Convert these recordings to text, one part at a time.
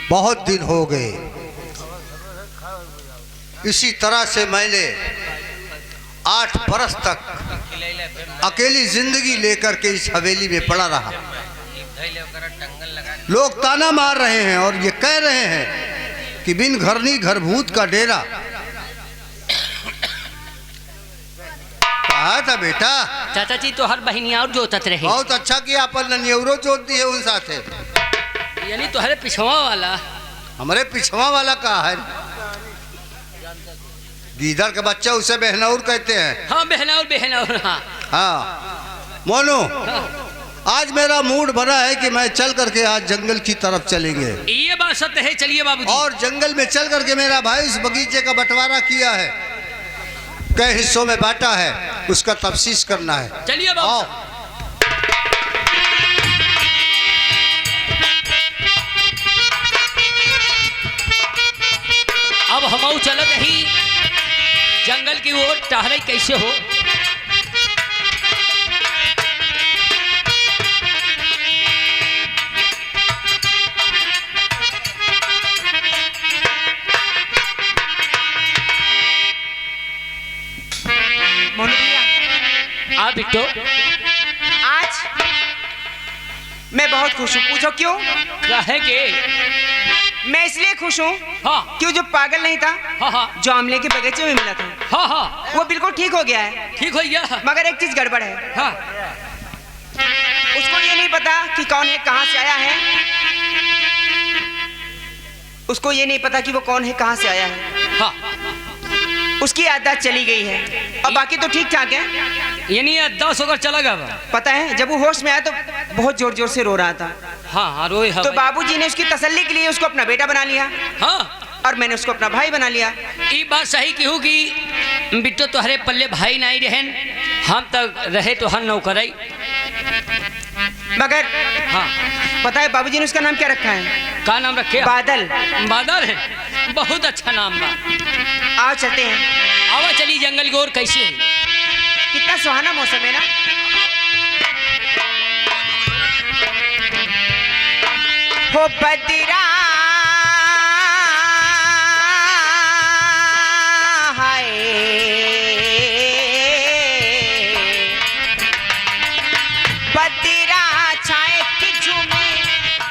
बहुत दिन हो गए। इसी तरह से मैंने 8 बरस तक अकेली जिंदगी लेकर के इस हवेली में पड़ा रहा। लोग ताना मार रहे हैं और ये कह रहे हैं कि बिन घरनी घर भूत का डेरा। कहा था बेटा? चाचा जी तो हर बहनिया और जोतत रहे। बहुत अच्छा किया, अपन ननियवरो जोत दी है उन साथे। यानी तुम्हारे पिछवा वाला। हमारे पिछवा वाला कहा है? गीदड़ का बच्चा उसे बहनौर कहते हैं। हाँ बहनौर बहनौर। हाँ हाँ मोनू, आज मेरा मूड बना है कि मैं चल करके आज जंगल की तरफ चलेंगे। ये बात सत्य है, चलिए बाबूजी। और जंगल में चल करके मेरा भाई इस बगीचे का बंटवारा किया है, कई हिस्सों में बांटा है, उसका तफ्सीस करना है। चलिए बाबू। अब हम चलत ही जंगल की ओर। टहरे कैसे हो? मोनू भैया। आ बिट्टो। आज मैं बहुत खुश हूँ। पूछो क्यों? कहेंगे। मैं इसलिए खुश हूँ हाँ। क्यों, जो पागल नहीं था, हाँ हाँ जो आमले के बगीचे में मिला था, हाँ हाँ वो बिल्कुल ठीक हो गया है। ठीक हो गया। मगर एक चीज गड़बड़ है। हाँ। उसको ये नहीं पता कि कौन है, कहाँ से आया है। उसको ये नहीं पता कि वो कौन है, कहाँ से आया है। हाँ। उसकी आदत चली गई है और बाकी तो ठीक ठाक है। यानी 10 होकर चला गया। पता है, जब वो होश में आया तो बहुत जोर जोर से रो रहा था। हाँ हाँ रोए। हाँ तो बाबूजी ने उसकी तसल्ली के लिए उसको अपना बेटा बना लिया। हाँ। और मैंने उसको अपना भाई बना लिया। ये बात सही की कि बिट्टो तोहरे पल्ले भाई नहीं रहन, हम तक रहे तो हर नौकराई। मगर हाँ। पता है बाबूजी ने उसका नाम क्या रखा है? क्या नाम रखे? बादल। बादल है, बहुत अच्छा नाम बा। आओ चलते हैं। आवा चली जंगल की ओर। कैसे है? कितना सुहाना मौसम है ना। हो बदरा हाय, बदरा छाए की झूमे,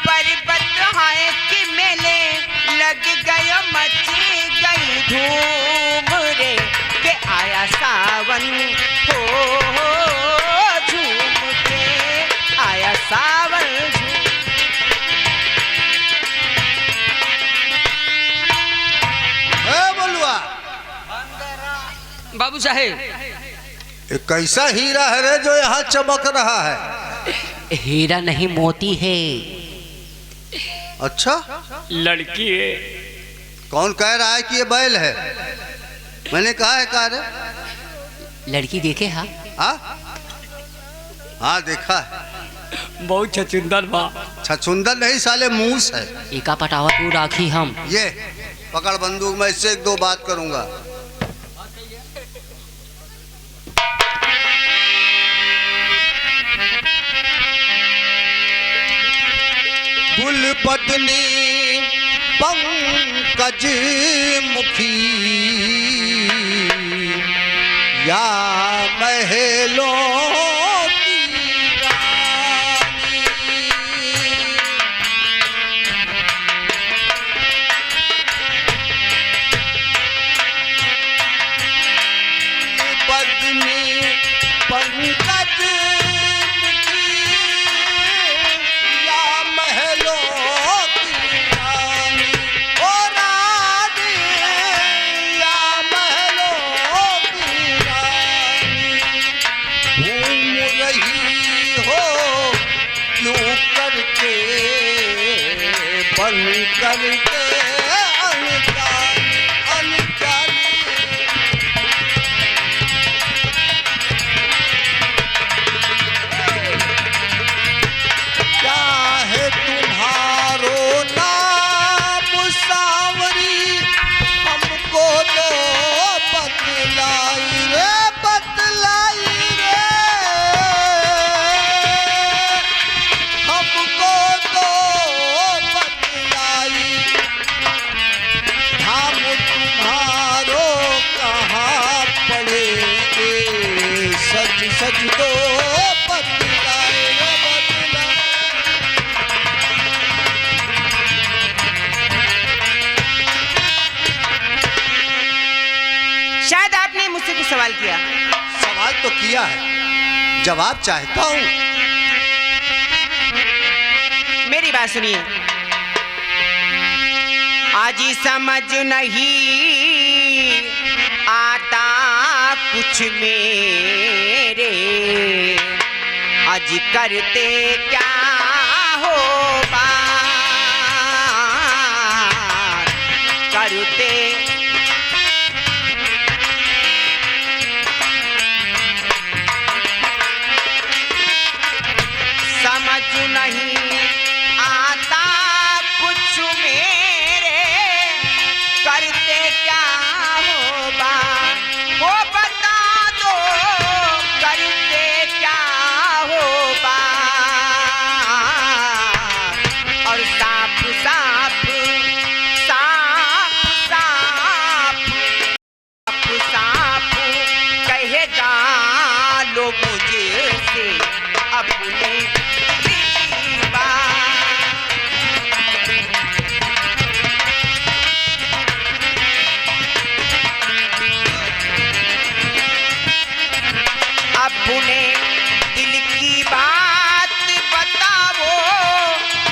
पर्वत हाय की मेले, लग गयो मच गई धूम रे, के आया सावन हो झूम के आया सावन। बोलुआ बाबू साहेब, ये कैसा हीरा है रे जो यहाँ चमक रहा है? हीरा नहीं मोती है। अच्छा, लड़की है। कौन कह रहा है कि ये बैल है? मैंने कहा है कहा रे? लड़की देखे? हाँ हाँ हाँ देखा है। बहुत छचुंदर बा। छछुंदर नहीं साले, मूस है। एका पटावा तू राखी हम। ये पकड़ बंदूक, मैं इससे 1-2 बात करूंगा। गुल बदनी पंकज मुखी, या महलों करके क्या है तुम्हारो नाम सावरी, हमको तो बतलाई रे, बतलाई रे, हमको तो बतलाई। सजदो बतलाए रे बतला। शायद आपने मुझसे कुछ सवाल किया। सवाल तो किया है, जवाब चाहता हूं। मेरी बात सुनिए। आज समझ नहीं आता कुछ मेरे, आज करते क्या हो बात करते। समझ नहीं आता कुछ मेरे, करते क्या हो बात, वो बता दो करते क्या हो बात। और साफ साफ साफ साफ साफ कहेगा लो मुझे से अपने अपने दिल की बात बताओ,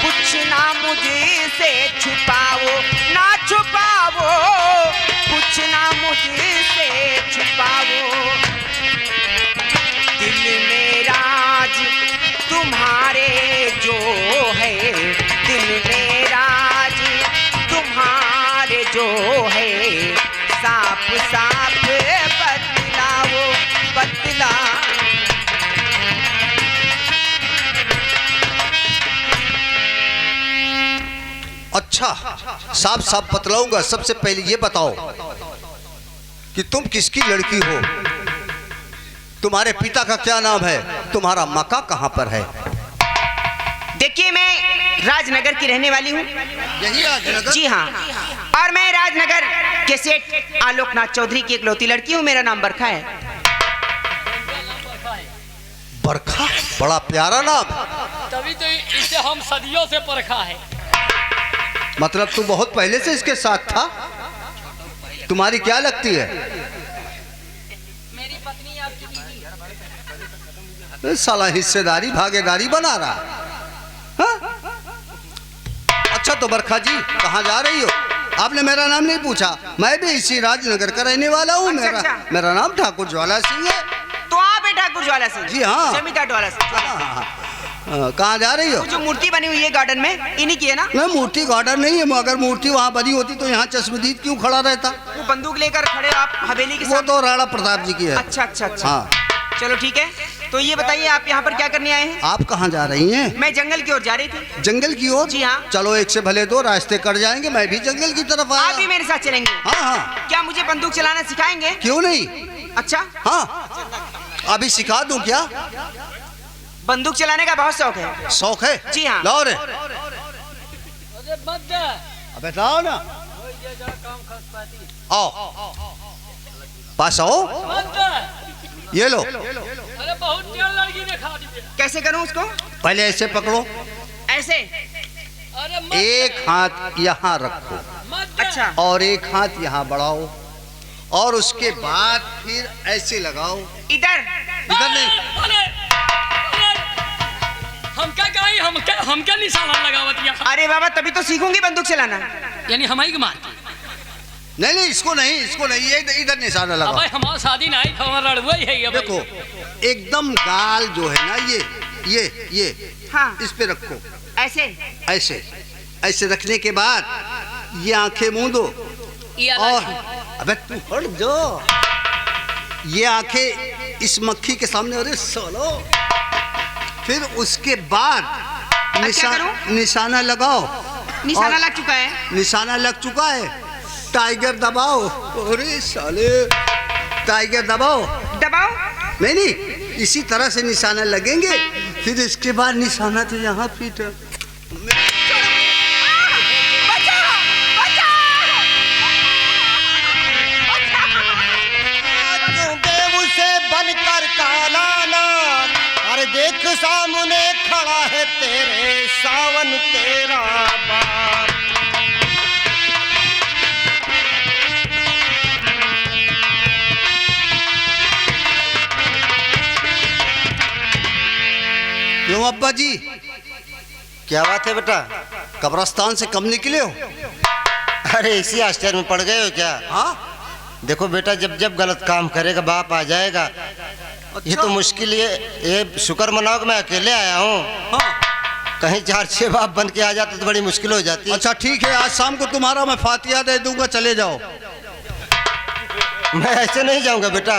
कुछ ना मुझे से छुपाओ, ना छुपाओ, कुछ ना मुझे से छुपाओ। दिल में राज तुम्हारे जो है, दिल में राज तुम्हारे जो है, साफ साफ बतलाओ बतला। अच्छा, साफ साफ बतलाऊंगा। सबसे पहले ये बताओ कि तुम किसकी लड़की हो, तुम्हारे पिता का क्या नाम है, तुम्हारा मका कहाँ पर है? देखिए, मैं राजनगर की रहने वाली हूँ। यही राजनगर? जी हाँ, और मैं राजनगर के सेठ आलोकनाथ चौधरी की इकलौती लड़की हूँ। मेरा नाम बरखा है। बरखा, बड़ा प्यारा नाम। तभी तो इसे हम सदियों से परखा है। मतलब तू बहुत पहले से इसके साथ था? तुम्हारी क्या लगती है? मेरी पत्नी आपकी ए, साला हिस्सेदारी भागीदारी बना रहा। हाँ? अच्छा तो बरखा जी कहाँ जा रही हो? आपने मेरा नाम नहीं पूछा। मैं भी इसी राजनगर का रहने वाला हूँ। अच्छा। मेरा नाम ठाकुर ज्वाला सिंह है। तो आप है ठाकुर ज्वाला सिंह? जी हाँ। जमींदार ज्वाला सिंह। कहाँ जा रही हो? वो जो मूर्ति बनी हुई है गार्डन में, इन्हीं की है ना? नहीं, मूर्ति गार्डन नहीं है। अगर मूर्ति वहाँ बनी होती तो यहाँ चश्मदीद क्यों खड़ा रहता? वो बंदूक लेकर खड़े आप हवेली के वो साथ? तो राणा प्रताप जी की है। अच्छा अच्छा अच्छा। हाँ। चलो ठीक है। तो ये बताइए, आप यहाँ पर क्या करने आए हैं? आप कहाँ जा रही हैं? मैं जंगल की ओर जा रही थी। जंगल की ओर? जी हाँ। चलो, एक से भले दो रास्ते कट जाएंगे। मैं भी जंगल की तरफ आया। आप भी मेरे साथ चलेंगे? हाँ हाँ। क्या मुझे बंदूक चलाना सिखाएंगे? क्यों नहीं? अच्छा, हाँ, अभी सिखा दूं क्या? बंदूक चलाने का बहुत शौक है। शौक है? जी हाँ। लाओ रे। अरे मत जा। अबे लाओ ना। आओ, पास आओ। मत जा। ये लो। अरे बहुत प्यार लड़की ने खा दी। कैसे करूं उसको? पहले ऐसे पकड़ो, ऐसे? अरे मत एक हाथ यहाँ रखो मत जा। अच्छा। और एक हाथ यहाँ बढ़ाओ, और उसके बाद फिर ऐसे लगाओ। इधर? इधर नहीं। अरे, अरे, हम क्या कहें? हम क्या निशाना लगावत यहाँ? अरे बाबा, तभी तो सीखूंगी बंदूक चलाना। यानी हमारी की मारती। नहीं नहीं, इसको नहीं, इसको नहीं, ये इधर निशाना लगाओ। अबे हमारा शादी नहीं, हमारा रड़ुआ ही है ये भाई। देखो, एकदम गाल जो है ना, ये हाँ। इस पे रखो। ऐसे? ऐसे ऐसे रखने के बाद ये आंखें मूंदो। ये और अलग। अबे तू हट जो। ये आंखें इस मक्खी के सामने। अरे सोलो। फिर उसके बाद निशाना लगाओ। निशाना और लग चुका है। निशाना लग चुका है। टाइगर दबाओ। अरे साले, टाइगर दबाओ। दबाओ? नहीं नहीं, इसी तरह से निशाना लगेंगे। फिर इसके बाद निशाना तो यहाँ फिट। बनकर काला ना सामने खड़ा है तेरे सावन तेरा बाप। क्यों अब्बा जी, क्या बात है बेटा? कब्रिस्तान से कब निकले हो? अरे इसी आश्चर्य में पड़ गए हो क्या? हाँ देखो बेटा, जब जब गलत काम करेगा बाप आ जाएगा। ये तो मुश्किल ये शुक्र मनाओ कि मैं अकेले आया हूँ। हाँ। कहीं 4-6 बाप बन के आ जाते तो बड़ी मुश्किल हो जाती। अच्छा ठीक है, आज शाम को तुम्हारा मैं फातिया दे दूंगा, चले जाओ। मैं ऐसे नहीं जाऊंगा बेटा,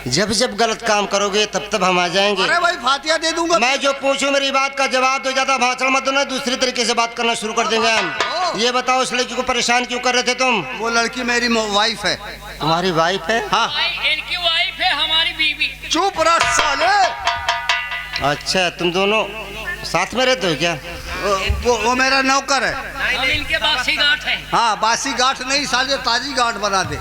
जब जब गलत काम करोगे तब तब हम आ जाएंगे। अरे भाई फातिया दे दूंगा। मैं जो पूछूं मेरी बात का जवाब दो, ज्यादा भाषण मत दो ना, दूसरी तरीके से बात करना शुरू कर देंगे हम। ये बताओ उस लड़की को परेशान क्यों कर रहे थे तुम? वो लड़की मेरी वाइफ है। तुम्हारी वाइफ है? हाँ। इनकी वाइफ है हमारी बीवी। चुप रह साले। अच्छा, तुम दोनों साथ में रहते हो क्या? वो मेरा नौकर है। हम इनके बासी गांठ है। हाँ, बासी गांठ नहीं साले, ताजी गांठ बना दे।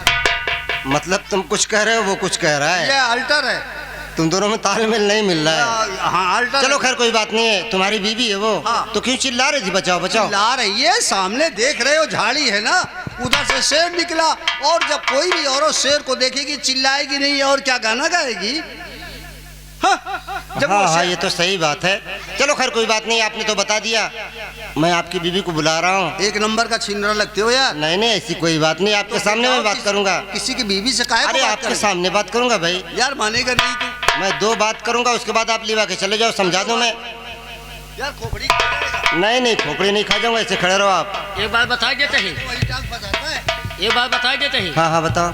मतलब तुम कुछ कह रहे हो वो कुछ कह रहा है। ये अल्टर है। तुम दोनों में तालमेल नहीं मिल रहा है। हाँ अल्टर। चलो खैर कोई बात नहीं है, तुम्हारी बीवी है वो। हाँ। तो क्यों चिल्ला रही थी बचाओ बचाओ? ला रही है, सामने देख रहे हो झाड़ी है ना, उधर से शेर निकला। और जब कोई भी औरत शेर को देखेगी चिल्लाएगी नहीं और क्या गाना गाएगी? हाँ, जब हाँ ये तो सही बात है। चलो खैर कोई बात नहीं, आपने तो बता दिया। मैं आपकी बीवी को बुला रहा हूँ। एक नंबर का छिंदरा लगते हो यार। नहीं नहीं, ऐसी कोई बात नहीं, आपके सामने मैं बात करूंगा। किसी की बीवी से काहे अरे बात आपके करें? सामने बात करूंगा भाई। यार मानेगा नहीं तू। मैं 2 बात करूंगा, उसके बाद आप लिवा के चले जाओ, समझा दूं मैं। यार खोपड़ी खा जाएगा। नहीं नहीं, खोपड़ी नहीं खा जाऊंगा, ऐसे खड़े रहो आप। एक बात बता देते ही, वही टांग बजाता है। एक बात बता देते ही, हाँ हाँ बताओ।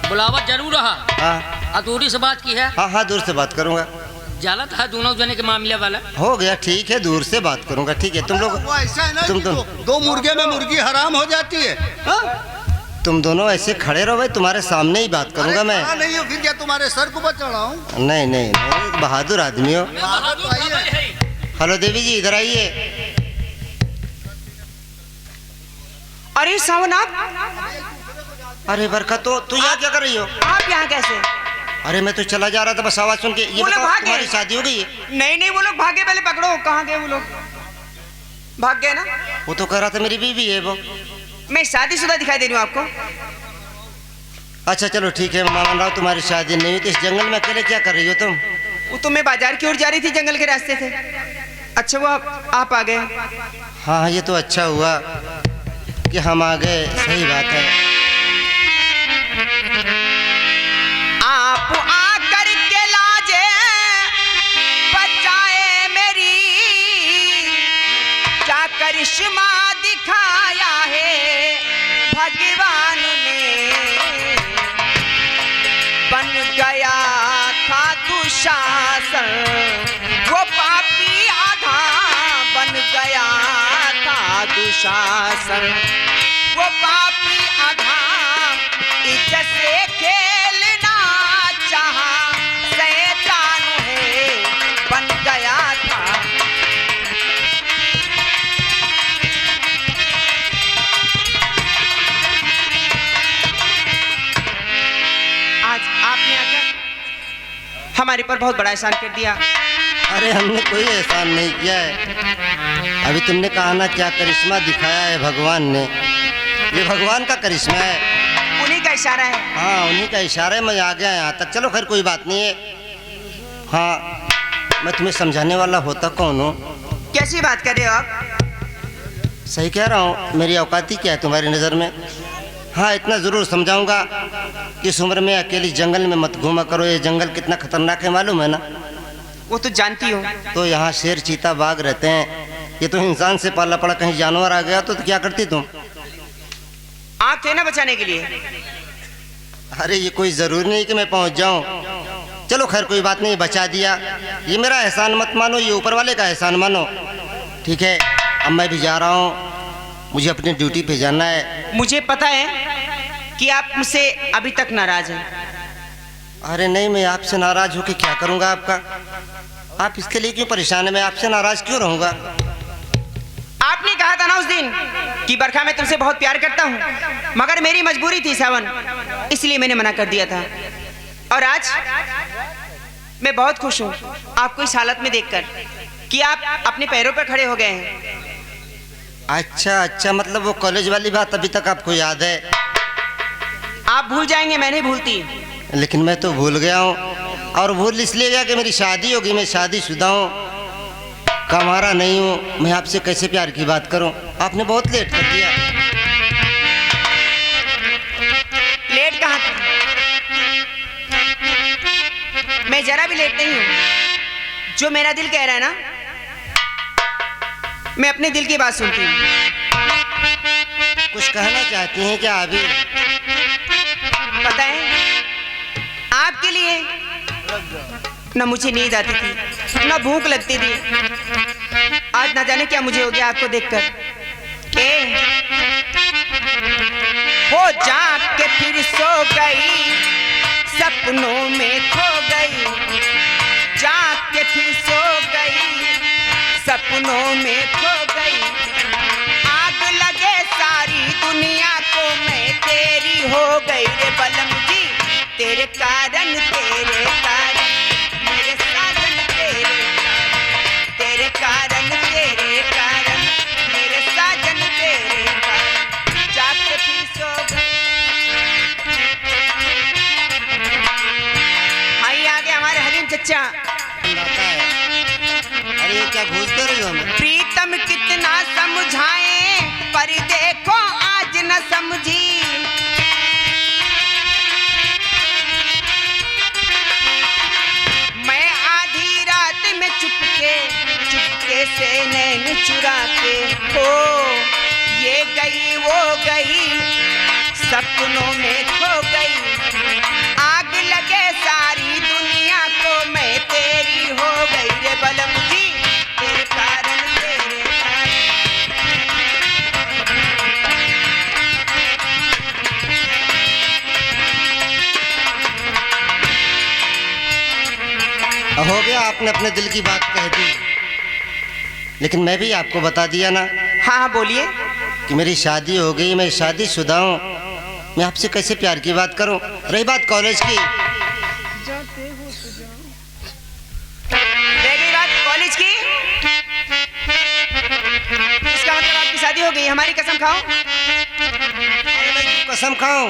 बुलावट जरूर रहा। हाँ अधूरी से बात की है। हाँ हाँ, दूर से बात करूंगा। जाला था दोनों जने के मामले वाला। हो गया, ठीक है, दूर से बात करूंगा। ठीक है, तुम लोग वो ऐसा है ना तुम कि तो दो मुर्गे में मुर्गी हराम हो जाती है। हाँ? तुम दोनों ऐसे खड़े रहो भाई, तुम्हारे सामने ही बात करूंगा अरे मैं। खड़ा नहीं हो फिर क्या तुम्हारे सर को बच चढ़ा हूँ? नहीं नहीं नहीं, बहादुर आदमी हो। बहादुर भाई है। हेलो देवी जी, इधर आइए। अरे सावन आप अरे बरकत, तो तू यहाँ क्या कर रही हो? आप यहाँ कैसे? अरे मैं तो चला जा रहा था, बस आवाज सुन के। ये वो लोग बताओ, भागे। तुम्हारी शादी हो गई है? नहीं नहीं, वो लोग भागे, पहले पकड़ो। कहाँ गए वो लोग? भाग गए ना? वो तो कह रहा था मेरी बीवी है वो। मैं शादीशुदा दिखाई दे रही हूँ आपको? अच्छा चलो ठीक है, मैं मान रहा हूँ तुम्हारी शादी नहीं हुई, तो इस जंगल में अकेले क्या कर रही हो तुम? वो तो मैं बाजार की ओर जा रही थी, जंगल के रास्ते से। अच्छा वो आप आ गए। हाँ ये तो अच्छा हुआ कि हम आ गए, सही बात है। आप आकर के लाजे बचाए मेरी, क्या करिश्मा दिखाया है भगवान ने। बन गया था दुशासन वो पापी आधा, बन गया था दुशासन वो पापी आधा। इज्जत से खेलना चाहा शैतान है, बन गया था। आज आपने आकर हमारे पर बहुत बड़ा एहसान कर दिया। अरे हमने कोई एहसान नहीं किया है। अभी तुमने कहा ना क्या करिश्मा दिखाया है भगवान ने, ये भगवान का करिश्मा है। उन्हीं का इशारा है। हाँ उन्हीं का इशारा है, मैं आ गया यहाँ तक। चलो खैर कोई बात नहीं है। हाँ मैं तुम्हें समझाने वाला होता कौन हूँ? कैसी बात कर रहे हो आप? सही कह रहा हूँ, मेरी औकात ही क्या है तुम्हारी नज़र में? हाँ इतना ज़रूर समझाऊंगा कि इस उम्र में अकेली जंगल में मत घूमा करो, ये जंगल कितना खतरनाक है मालूम है ना? वो तो जानती हो। तो यहाँ शेर चीता बाघ रहते हैं, ये तो इंसान से पाला पड़ा, कहीं जानवर आ गया तो क्या करती तुम? आप थे ना बचाने के लिए। अरे ये कोई ज़रूरी नहीं कि मैं पहुँच जाऊँ। चलो खैर कोई बात नहीं, बचा दिया। ये मेरा एहसान मत मानो, ये ऊपर वाले का एहसान मानो। ठीक है, अब मैं भी जा रहा हूँ, मुझे अपनी ड्यूटी पे जाना है। मुझे पता है कि आप मुझसे अभी तक नाराज हैं। अरे नहीं, मैं आपसे नाराज होकर क्या करूँगा आपका? आप इसके लिए क्यों परेशान है? मैं आपसे नाराज क्यों रहूँगा? आपने कहा था ना उस दिन कि बरखा मैं तुमसे बहुत प्यार करता हूँ, मगर मेरी मजबूरी थी सावन, इसलिए मैंने मना कर दिया था। और आज मैं बहुत खुश हूँ आपको इस हालत में देखकर कि आप अपने पैरों पर खड़े हो गए हैं। अच्छा अच्छा, मतलब वो कॉलेज वाली बात अभी तक आपको याद है? आप भूल जाएंगे, मैं नहीं भूलती। लेकिन मैं तो भूल गया हूँ, और भूल इसलिए गया कि मेरी शादी होगी, मैं शादीशुदा हूँ, कमारा नहीं हूँ। मैं आपसे कैसे प्यार की बात करूँ? आपने बहुत लेट कर दिया। लेट कहाँ था? मैं जरा भी लेट नहीं हूँ। जो मेरा दिल कह रहा है ना, मैं अपने दिल की बात सुनती हूँ। कुछ कहना चाहती हैं क्या अभी? पता है, आपके लिए न मुझे नींद आती थी, न भूख लगती थी। आज ना जाने क्या मुझे हो गया आपको देखकर। हो जाग के फिर सो गई, सपनों में खो गई। जाग के फिर सो गई, सपनों में खो गई। आग लगे सारी दुनिया को, मैं तेरी हो गई रे बलम जी। तेरे कारण, तेरे कारण मेरे साजन, तेरे कारण, तेरे कारण मेरे साजन, तेरे कारण जाग के फिर सो गई। हाई आ गए हमारे हलीम चचा। अरे ये क्या घूस दे रही हो हमें? प्रीतम कितना समझाए पर देखो आज न समझी। मैं आधी रात में चुपके चुपके से नैन चुरा के, हो ये गई वो गई, सपनों में खो गई। आग लगे सारी दुनिया को, मैं तेरी हो गई रे बलम जी। तेरे कारण, तेरे कारण हो गया, आपने अपने दिल की बात कह दी, लेकिन मैं भी आपको बता दिया ना हाँ हाँ बोलिए। कि मेरी शादी हो गई, मैं शादीशुदा हूँ। मैं आपसे कैसे प्यार की बात करूँ? रही बात कॉलेज की, रह गई बात कॉलेज की, इसका मतलब आपकी शादी हो गई। हमारी कसम खाओ। अरे मैं क्यों कसम खाऊं?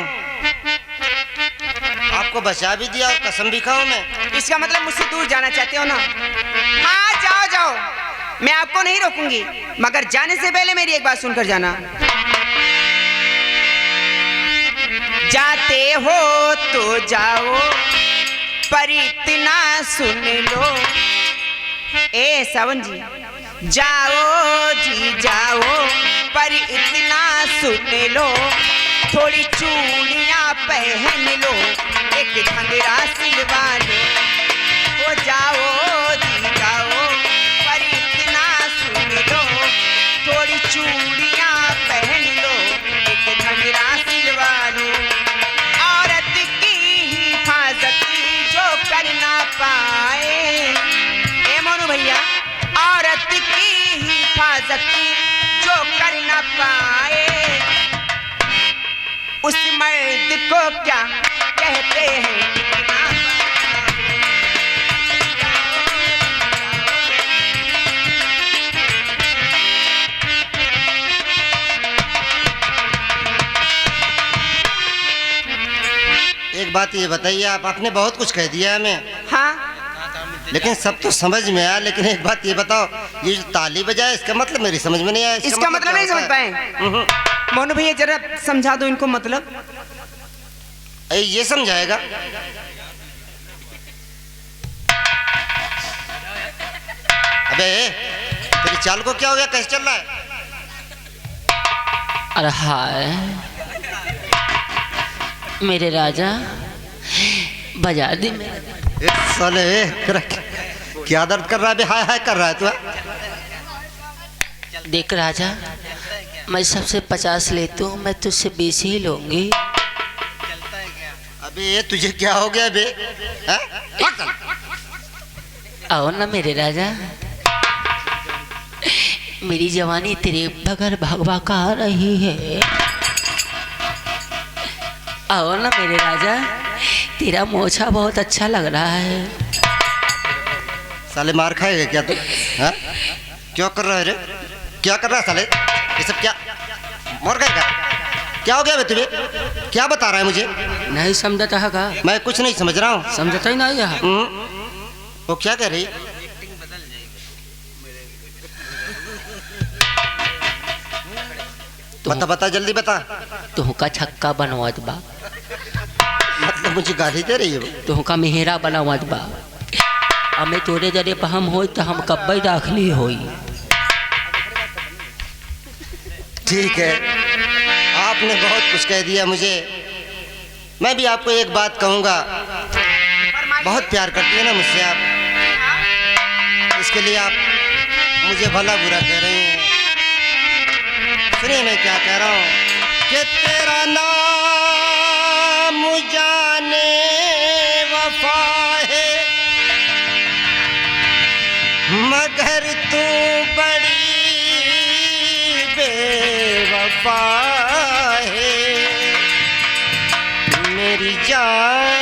आपको बचा भी दिया और कसम भी खाऊं मैं? इसका मतलब मुझसे दूर जाना चाहते हो ना? हाँ जाओ जाओ, मैं आपको नहीं रोकूंगी, मगर जाने से पहले मेरी एक बात सुनकर जाना। जाते हो तो जाओ, पर इतना सुन लो। ए सावन जी, जाओ जी जाओ, पर इतना सुन लो। थोड़ी चूड़ियां पहन लो, एक घंघरा सिलवा लो। हो जाओ जी जाओ, पर इतना सुन लो। थोड़ी चूड़ियां पहन लो, एक घंघरा सिलवा लो। औरत की हिफाजत जो कर ना पाए, ए मोनू भैया, औरत की हिफाजत जो कर ना पाए, उस मर्द को क्या कहते हैं? एक बात ये बताइए, आपने बहुत कुछ कह दिया हमें, हाँ लेकिन सब तो समझ में आया। लेकिन एक बात ये बताओ, ये जो ताली बजाए इसका मतलब मेरी समझ में नहीं आया। इसका मतलब नहीं समझ पाए? मोनू भैया जरा समझा दो इनको मतलब। ये समझाएगा? अबे तेरी चाल को क्या हो गया? कैसे चल रहा है? अरे हाय मेरे राजा, बजा दी मेरे। साले क्या दर्द कर रहा है? हाय हाय कर रहा है तू? देख राजा, मैं सबसे 50 लेती हूँ, मैं तुझसे 20 ही लूंगी। अबे तुझे क्या हो गया बे? आओ ना मेरे राजा, मेरी जवानी तेरे बगैर भगवा का आ रही है। आओ ना मेरे राजा, तेरा मोछा बहुत अच्छा लग रहा है। साले मार खाएगा क्या तू? हाँ? क्यों कर रहा है रे? क्या कर रहा है साले? ये सब क्या मर गएगा? क्या हो गया बे तुझे? क्या बता रहा है मुझे? नहीं समझता है का? मैं कुछ नहीं समझ रहा हूँ। समझता ही नहीं है। वो क्या कह रही? बता बता जल्दी बता। तुहका छक्का बनवात बा, मतलब मुझे गाली दे रही है वो? तुहका मेहरा बनावत बा। हमें तोरे जरे हम हो तो हम कब्बई दाखली होई। ठीक है, आपने बहुत कुछ कह दिया मुझे। मैं भी आपको एक बात कहूँगा, बहुत प्यार करती है ना मुझसे आप, इसके लिए आप मुझे भला बुरा कह रही हैं। सुनिए मैं क्या कह रहा हूँ कि तेरा नाम जाने वफा है, मगर तू बड़ी बेवफा है मेरी जान।